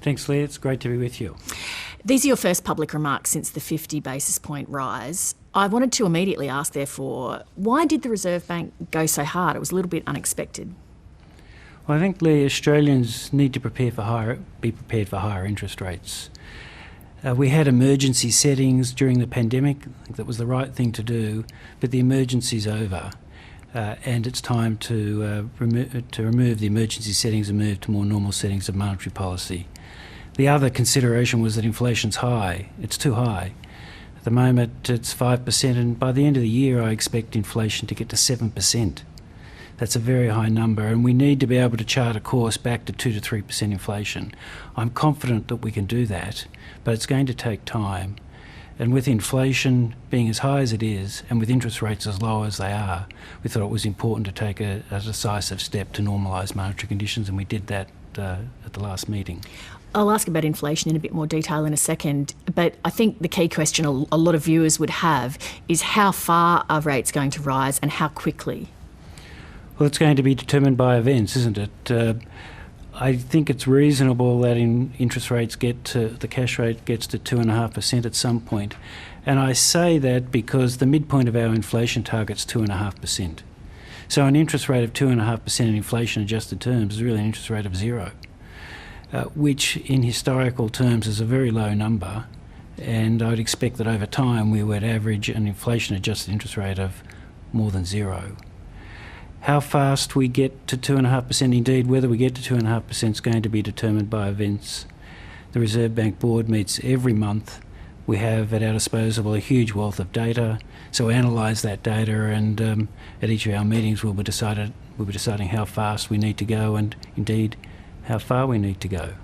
Thanks, Leah. It's great to be with you. These are your first public remarks since the 50 basis point rise. I wanted to immediately ask, therefore, why did the Reserve Bank go so hard? It was a little bit unexpected. Well, I think, Leah, Australians need to be prepared for higher interest rates. We had emergency settings during the pandemic. I think that was the right thing to do, but the emergency's over. And it's time to remove the emergency settings and move to more normal settings of monetary policy. The other consideration was that inflation's high. It's too high. At the moment it's 5%, and by the end of the year I expect inflation to get to 7%. That's a very high number, and we need to be able to chart a course back to 2 to 3% inflation. I'm confident that we can do that, but it's going to take time. And with inflation being as high as it is, and with interest rates as low as they are, we thought it was important to take a decisive step to normalise monetary conditions, and we did that at the last meeting. I'll ask about inflation in a bit more detail in a second, but I think the key question a lot of viewers would have is how far are rates going to rise and how quickly? Well, it's going to be determined by events, isn't it? I think it's reasonable that interest rates the cash rate gets to 2.5% at some point. And I say that because the midpoint of our inflation target's 2.5%. So an interest rate of 2.5% in inflation-adjusted terms is really an interest rate of 0. Which in historical terms is a very low number, and I would expect that over time we would average an inflation-adjusted interest rate of more than 0. How fast we get to 2.5%, indeed whether we get to 2.5%, is going to be determined by events. The Reserve Bank Board meets every month. We have at our disposal a huge wealth of data, so we analyse that data, and at each of our meetings we'll be deciding how fast we need to go, and indeed how far we need to go.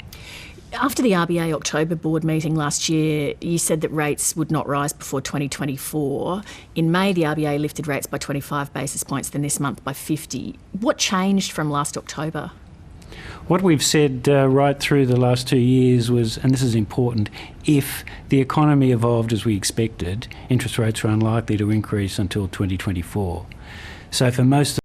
After the R.B.A. October board meeting last year, you said that rates would not rise before 2024. In May, the R.B.A. lifted rates by 25 basis points, then this month by 50. What changed from last October? What we've said right through the last 2 years was, and this is important, if the economy evolved as we expected, interest rates are unlikely to increase until 2024. So for most